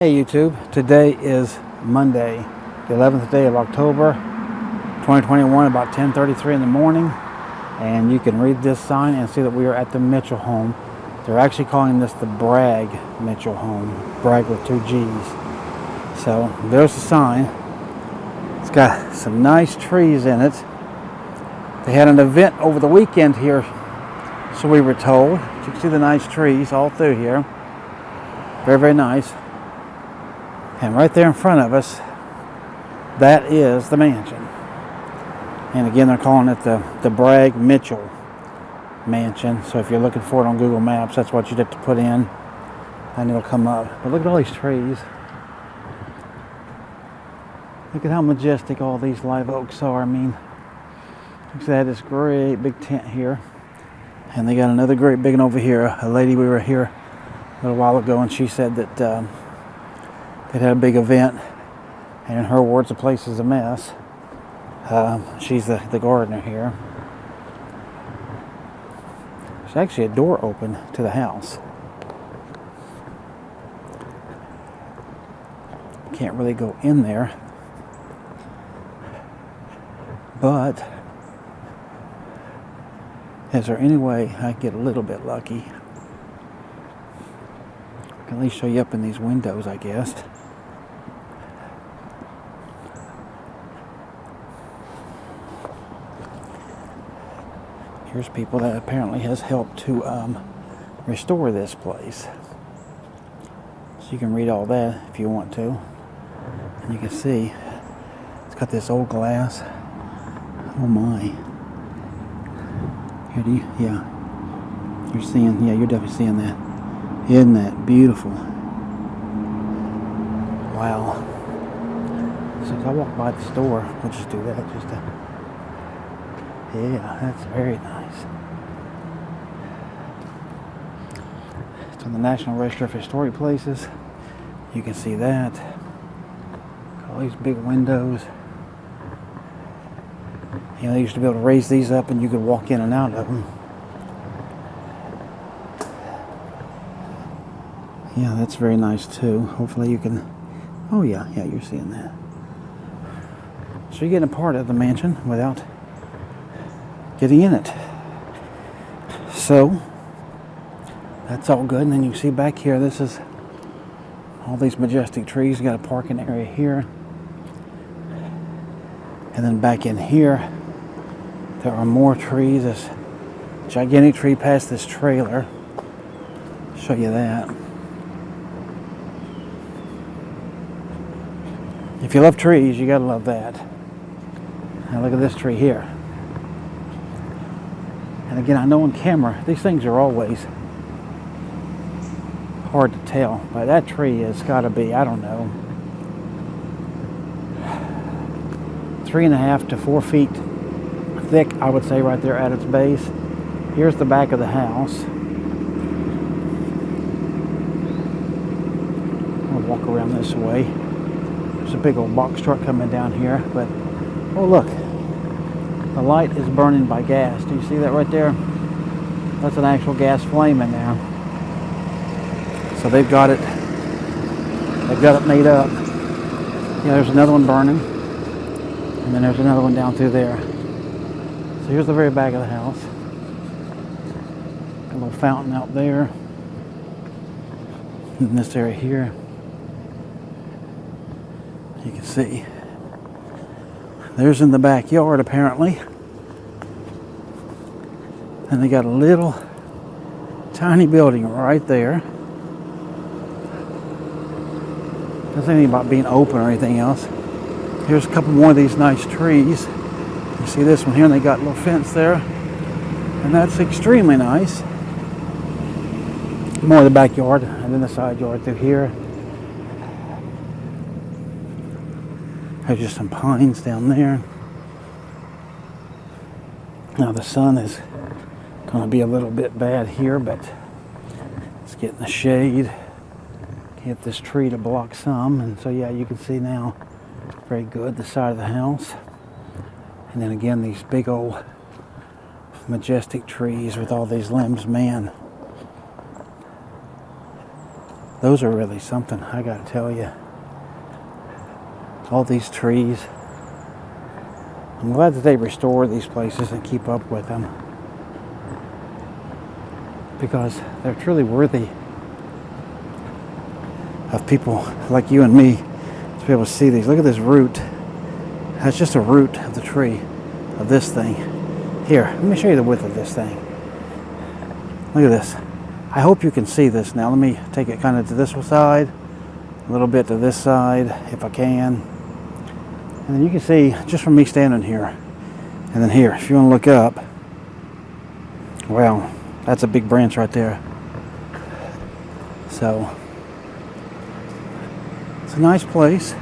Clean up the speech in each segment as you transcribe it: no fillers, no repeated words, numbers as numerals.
Hey YouTube, today is Monday, the 11th day of October 2021, about 10:33 in the morning, and you can read this sign and see that we are at the Mitchell home. They're actually calling this the Bragg-Mitchell home, Bragg with 2 G's. So there's the sign. It's got some nice trees in it. They had an event over the weekend here, so we were told. You can see the nice trees all through here. Very, very nice. And right there in front of us, that is the mansion. And again, they're calling it the Bragg-Mitchell mansion. So if you're looking for it on Google Maps, that's what you'd have to put in, and it'll come up. But look at all these trees. Look at how majestic all these live oaks are. I mean, look at this great big tent here. And they got another great big one over here. A lady, we were here a little while ago, and she said that they had a big event, and in her words, the place is a mess. She's the gardener here. There's actually a door open to the house. Can't really go in there, but is there any way I can get a little bit lucky? I can at least show you up in these windows, I guess. Here's people that apparently has helped to restore this place. So you can read all that if you want to. And you can see it's got this old glass. Oh my. Here do you, yeah. You're seeing, yeah, you're definitely seeing that. Isn't that beautiful? Wow. So as I walk by the store, we'll just do that just to, yeah, that's very nice. It's on the National Register of Historic Places. You can see that. All these big windows. You know, they used to be able to raise these up and you could walk in and out of them. Yeah, that's very nice too. Hopefully you can, oh yeah, you're seeing that. So you're getting a part of the mansion without getting in it. So that's all good. And then you can see back here, this is all these majestic trees. You got a parking area here. And then back in here, there are more trees. This gigantic tree past this trailer. Show you that. If you love trees, you gotta love that. Now look at this tree here. And again, I know on camera, these things are always hard to tell, but that tree has got to be, I don't know, 3.5 to 4 feet thick, I would say, right there at its base. Here's the back of the house. I'll walk around this way. There's a big old box truck coming down here, but oh look, the light is burning by gas. Do you see that right there? That's an actual gas flame in there. So they've got it made up. Yeah, there's another one burning. And then there's another one down through there. So here's the very back of the house. A little fountain out there. In this area here, you can see. There's in the backyard apparently. And they got a little tiny building right there. Doesn't say anything about being open or anything else. Here's a couple more of these nice trees. You see this one here, and they got a little fence there. And that's extremely nice. More of the backyard, and then the side yard through here. There's just some pines down there. Now the sun is going to be a little bit bad here, but it's getting the shade. Get this tree to block some, and so yeah, you can see now very good the side of the house. And then again, these big old majestic trees with all these limbs, man. Those are really something, I gotta tell you. All these trees. I'm glad that they restore these places and keep up with them, because they're truly worthy of people like you and me to be able to see these. Look at this root. That's just a root of the tree, of this thing. Here, let me show you the width of this thing. Look at this. I hope you can see this now. Let me take it kind of to this side, a little bit to this side, if I can. And then you can see, just from me standing here, and then here, if you want to look up, well, that's a big branch right there. So, it's a nice place.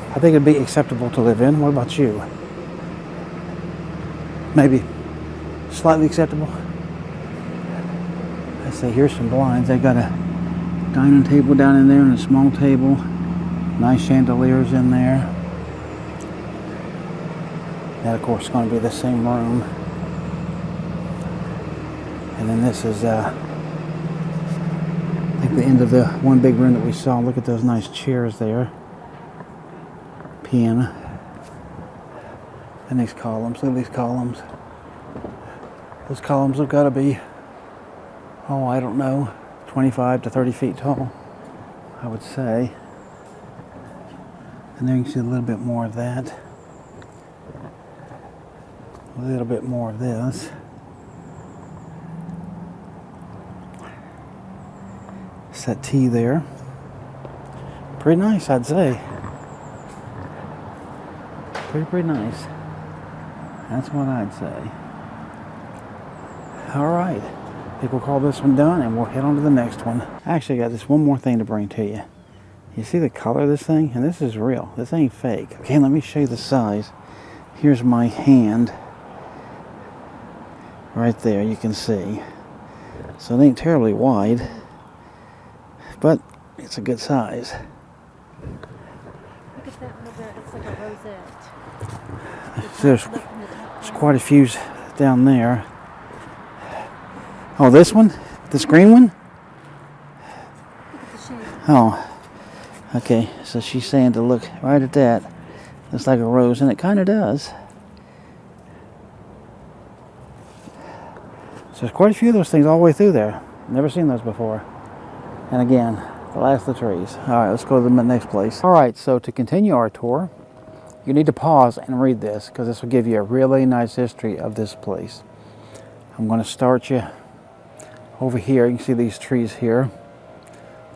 I think it'd be acceptable to live in. What about you? Maybe slightly acceptable. Let's see, here's some blinds. They got a dining table down in there and a small table. Nice chandeliers in there. That, of course, is going to be the same room. And then this is, I think, the end of the one big room that we saw. Look at those nice chairs there. Piano. And these columns. Look at these columns. Those columns have got to be, oh, I don't know, 25 to 30 feet tall, I would say. And there you can see a little bit more of that. A little bit more of this. Settee there. Pretty nice, I'd say. Pretty nice. That's what I'd say. All right. I think we'll call this one done and we'll head on to the next one. I actually got this one more thing to bring to you. You see the color of this thing? And this is real. This ain't fake. Okay, let me show you the size. Here's my hand. Right there, you can see. So it ain't terribly wide, but it's a good size. Look at that one over there. It's like a rosette. There's quite a few down there. Oh, this one? This green one? Look at the shade. Oh. Okay, so she's saying to look right at that. Looks like a rose, and it kind of does. So there's quite a few of those things all the way through there. Never seen those before. And again, the last of the trees. All right, let's go to the next place. All right, so to continue our tour, you need to pause and read this, because this will give you a really nice history of this place. I'm going to start you over here. You can see these trees here.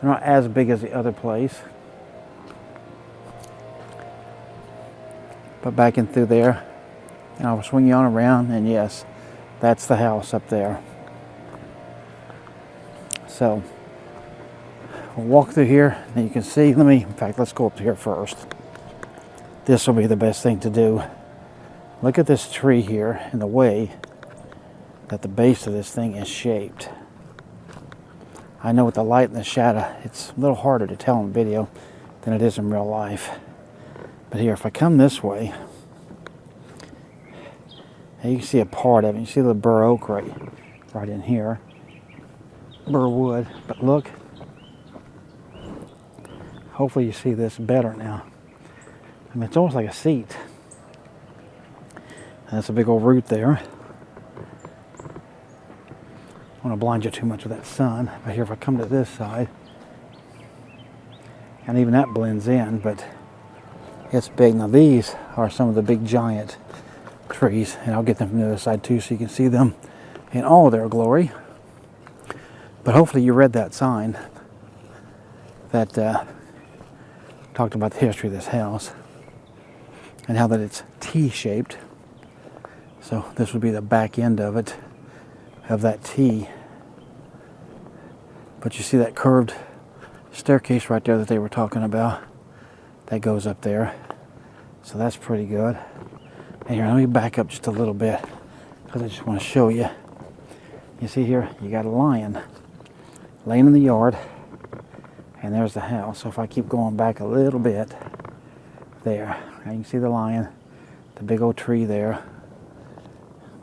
They're not as big as the other place. But back in through there, and I'll swing you on around, and yes, that's the house up there. So we'll walk through here, and you can see, in fact, let's go up here first. This will be the best thing to do. Look at this tree here and the way that the base of this thing is shaped. I know with the light and the shadow, it's a little harder to tell in video than it is in real life. But here, if I come this way, you can see a part of it. You see the bur oak right in here. Bur wood. But look, hopefully you see this better now. I mean, it's almost like a seat. That's a big old root there. I don't want to blind you too much with that sun. But here, if I come to this side, and even that blends in, but it's big. Now these are some of the big giant trees, and I'll get them from the other side too so you can see them in all their glory. But hopefully you read that sign that talked about the history of this house and how that it's T-shaped. So this would be the back end of it, of that T. But you see that curved staircase right there that they were talking about? That goes up there. So that's pretty good. And here, let me back up just a little bit, because I just want to show you. You see here, you got a lion laying in the yard, and there's the house. So if I keep going back a little bit, there, you can see the lion, the big old tree there,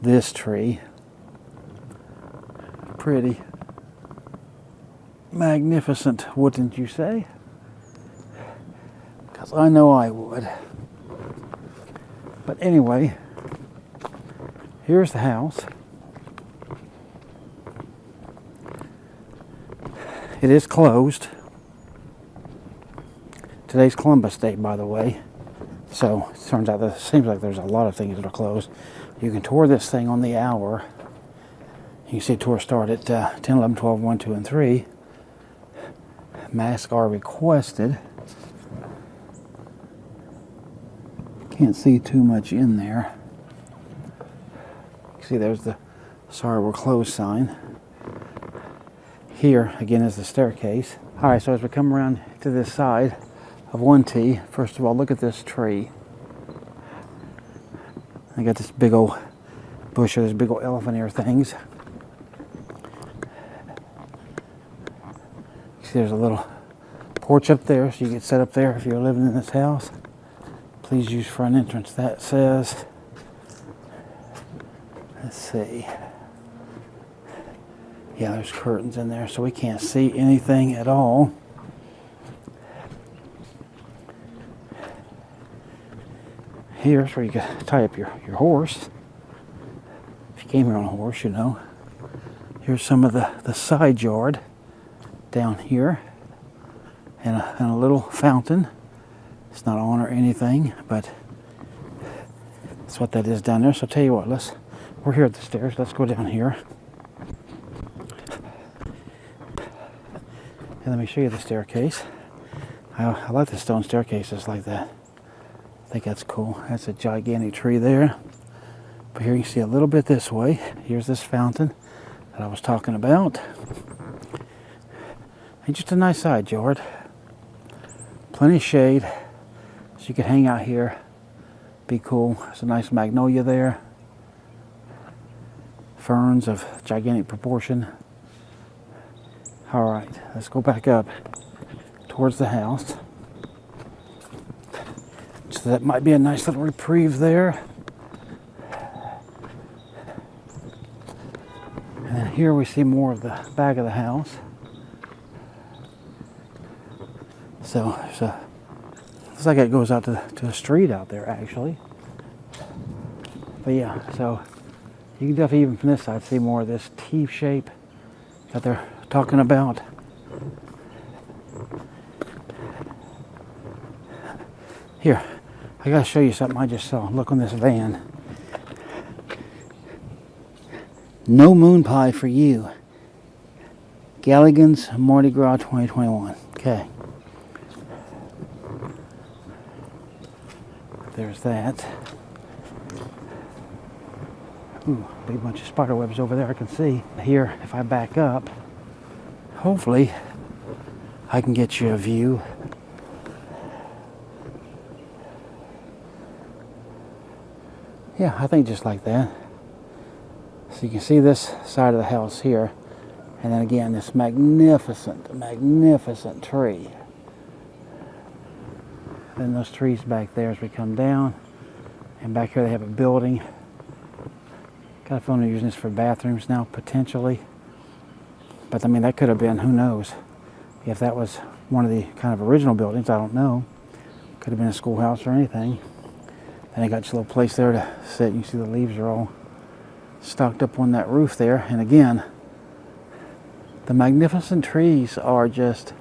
this tree, pretty, magnificent, wouldn't you say? Because I know I would. But anyway, here's the house. It is closed. Today's Columbus Day, by the way. So it turns out that it seems like there's a lot of things that are closed. You can tour this thing on the hour. You can see tour start at 10, 11, 12, 1, 2, and 3. Masks are requested. Can't see too much in there. See, there's the "Sorry, we're closed" sign. Here, again, is the staircase. All right, so as we come around to this side of 1T, first of all, look at this tree. I got this big old bush of these big old elephant ear things. See, there's a little porch up there, so you get set up there if you're living in this house. Please use front entrance, that says. Let's see. Yeah, there's curtains in there, so we can't see anything at all. Here's where you can tie up your horse. If you came here on a horse, you know. Here's some of the side yard down here. And a little fountain. It's not on or anything, but that's what that is down there. So I'll tell you what, we're here at the stairs. Let's go down here. And let me show you the staircase. I like the stone staircases like that. I think that's cool. That's a gigantic tree there. But here you can see a little bit this way. Here's this fountain that I was talking about. And just a nice side yard. Plenty of shade. So you could hang out here. Be cool. There's a nice magnolia there. Ferns of gigantic proportion. All right, let's go back up towards the house. So that might be a nice little reprieve there. And then here we see more of the back of the house. So looks like it goes out to the street out there, actually. But yeah, so you can definitely, even from this side, see more of this T shape that they're talking about. Here, I gotta show you something I just saw. Look on this van. No moon pie for you. Galligan's Mardi Gras 2021. Okay. There's that. Ooh, big bunch of spider webs over there I can see. Here, if I back up, hopefully I can get you a view. Yeah, I think just like that. So you can see this side of the house here. And then again, this magnificent, magnificent tree. Then those trees back there as we come down. And back here they have a building. Got a feeling they're using this for bathrooms now, potentially. But I mean, that could have been, who knows, if that was one of the kind of original buildings, I don't know. Could have been a schoolhouse or anything. Then they got your little place there to sit. You see the leaves are all stocked up on that roof there. And again, the magnificent trees are just,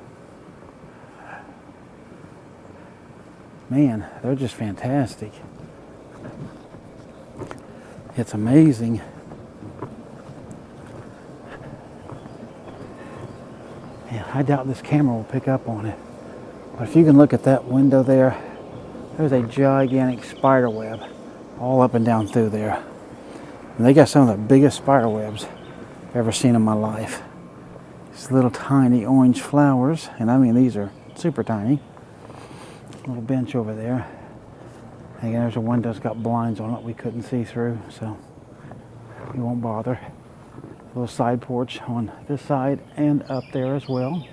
man, they're just fantastic. It's amazing. Yeah, I doubt this camera will pick up on it. But if you can look at that window there, there's a gigantic spider web all up and down through there. And they got some of the biggest spider webs I've ever seen in my life. These little tiny orange flowers, and I mean these are super tiny. Little bench over there. And again, there's a window that's got blinds on it we couldn't see through, so we won't bother. A little side porch on this side and up there as well.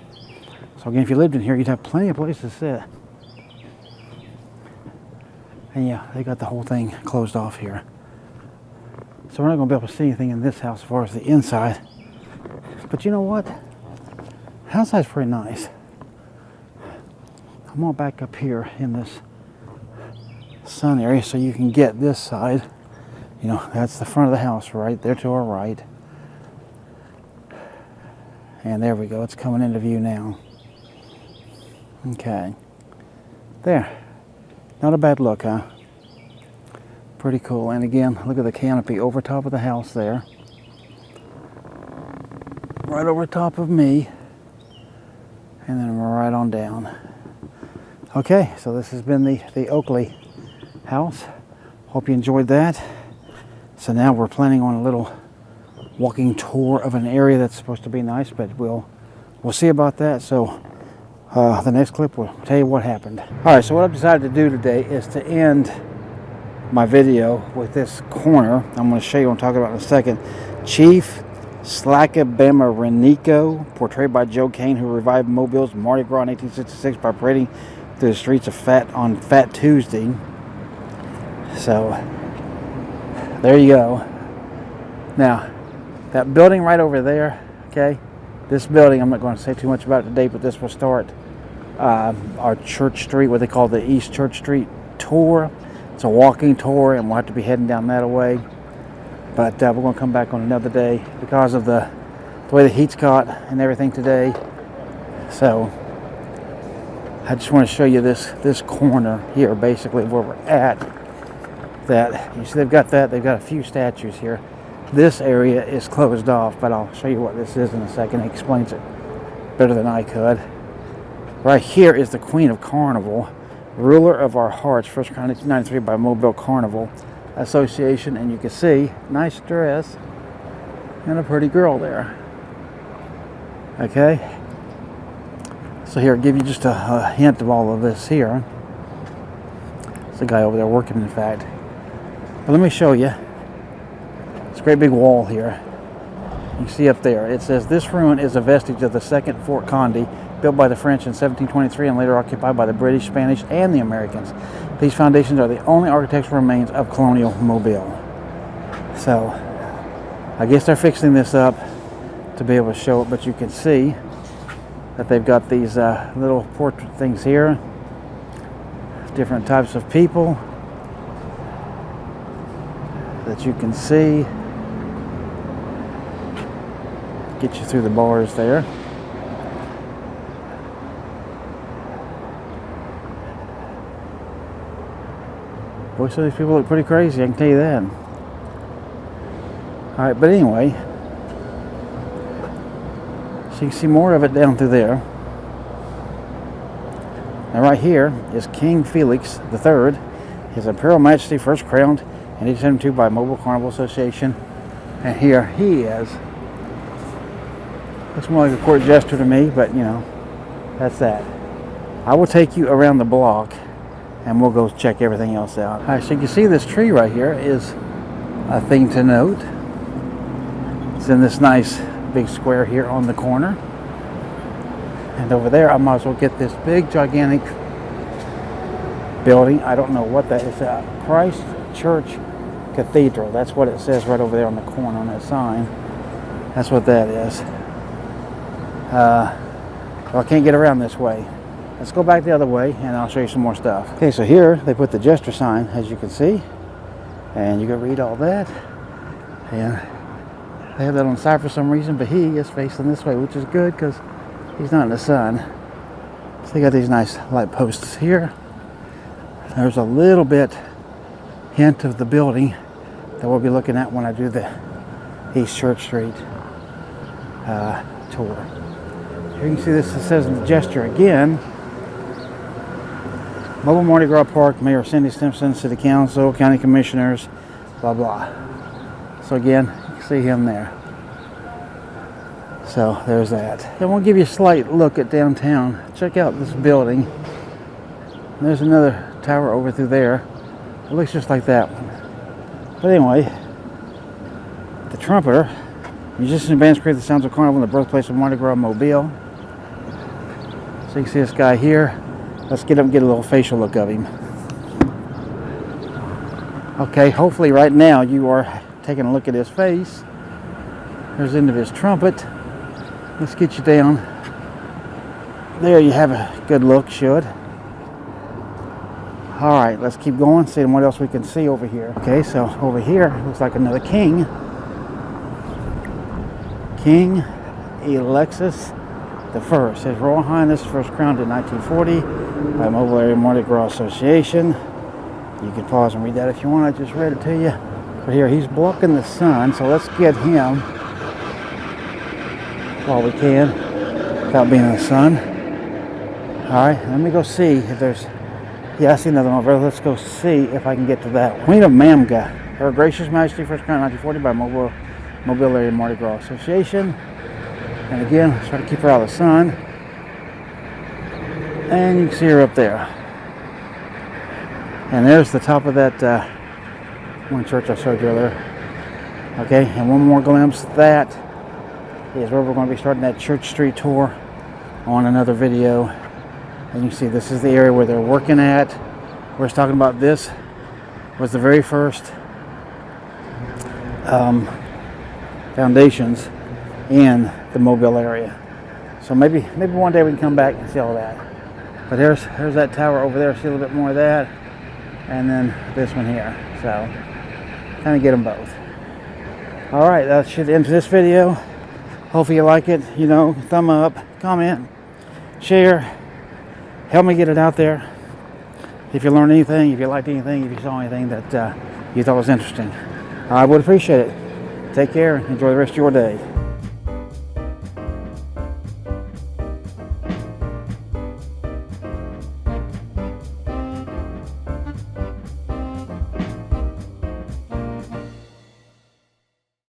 So again, if you lived in here, you'd have plenty of places to sit. And yeah, they got the whole thing closed off here. So we're not going to be able to see anything in this house as far as the inside. But you know what? Outside's pretty nice. I'm gonna back up here in this sun area so you can get this side. You know, that's the front of the house right there to our right. And there we go, it's coming into view now. Okay. There. Not a bad look, huh? Pretty cool. And again, look at the canopy over top of the house there. Right over top of me. And then we're right on down. Okay, so this has been the Oakleigh house. Hope you enjoyed that. So now we're planning on a little walking tour of an area that's supposed to be nice, but we'll see about that. So the next clip will tell you what happened. All right, so what I've decided to do today is to end my video with this corner. I'm going to show you what I'm talking about in a second. Chief Slackabama Renico, portrayed by Joe Kane, who revived Mobile's Mardi Gras in 1866 by parading through the streets of Fat Tuesday. So there you go. Now, that building right over there, okay, this building, I'm not going to say too much about it today, but this will start our Church Street, what they call the East Church Street tour. It's a walking tour, and we'll have to be heading down that way. But we're going to come back on another day because of the way the heat's caught and everything today. So I just want to show you this corner here, basically where we're at. That you see, they've got a few statues here. This area is closed off, but I'll show you what this is in a second. It explains it better than I could. Right here is the Queen of Carnival, ruler of our hearts, first crowned 1893 by Mobile Carnival Association, and you can see nice dress and a pretty girl there. Okay, so here, I'll give you just a hint of all of this here. There's a guy over there working, in fact. But let me show you. It's a great big wall here. You can see up there, it says, "This ruin is a vestige of the second Fort Conde, built by the French in 1723 and later occupied by the British, Spanish, and the Americans. These foundations are the only architectural remains of colonial Mobile." So, I guess they're fixing this up to be able to show it, but you can see that they've got these little portrait things here. Different types of people that you can see. Get you through the bars there. Boy, some of these people look pretty crazy, I can tell you that. Alright, but anyway, so you can see more of it down through there. Now right here is King Felix III, His Imperial Majesty, first crowned in 1872 by Mobile Carnival Association. And here he is. Looks more like a court jester to me, but you know, that's that. I will take you around the block and we'll go check everything else out. Alright, so you can see this tree right here is a thing to note. It's in this nice big square here on the corner. And over there, I might as well get this big, gigantic building. I don't know what that is. Christ Church Cathedral. That's what it says right over there on the corner on that sign. That's what that is. Well, I can't get around this way. Let's go back the other way and I'll show you some more stuff. Okay, so here they put the jester sign, as you can see, and you can read all that. And they have that on the side for some reason, but he is facing this way, which is good because he's not in the sun. So they got these nice light posts here. There's a little bit hint of the building that we'll be looking at when I do the East Church Street tour. Here you can see this, it says in the gesture again, Mobile Mardi Gras Park, Mayor Cindy Stimson, City Council, County Commissioners, blah blah. So again, you can see him there. So there's that. And we'll give you a slight look at downtown. Check out this building. There's another tower over through there. It looks just like that one. But anyway, the trumpeter, musicians and bands create the sounds of Carnival in the birthplace of Mardi Gras Mobile. So you can see this guy here. Let's get up and get a little facial look of him. Okay, hopefully right now you are taking a look at his face. There's the end of his trumpet. Let's get you down there you have a good look, should. All right, let's keep going, seeing what else we can see over here. Okay, so over here looks like another king. King Alexis the First. His Royal Highness first crowned in 1940 by Mobile Area Mardi Gras Association. You can pause and read that if you want. I just read it to you. But here, he's blocking the sun, so let's get him while we can without being in the sun. All right, let me go see if there's... Yeah, I see another one over there. Let's go see if I can get to that one. Queen of Mamga. Her Gracious Majesty first crowned in 1940 by Mobile Area Mardi Gras Association. And again, let's try to keep her out of the sun. And you can see her up there. And there's the top of that one church I showed you earlier. Okay, and one more glimpse. That is where we're going to be starting that Church Street tour on another video. And you can see this is the area where they're working at. We're talking about this was the very first foundations in the Mobile area. So maybe one day we can come back and see all that. But there's that tower over there. See a little bit more of that, and then this one here. So kind of get them both. All right, that should end this video. Hopefully you like it. You know, thumb up, comment, share. Help me get it out there. If you learned anything, if you liked anything, if you saw anything that you thought was interesting, I would appreciate it. Take care. Enjoy the rest of your day.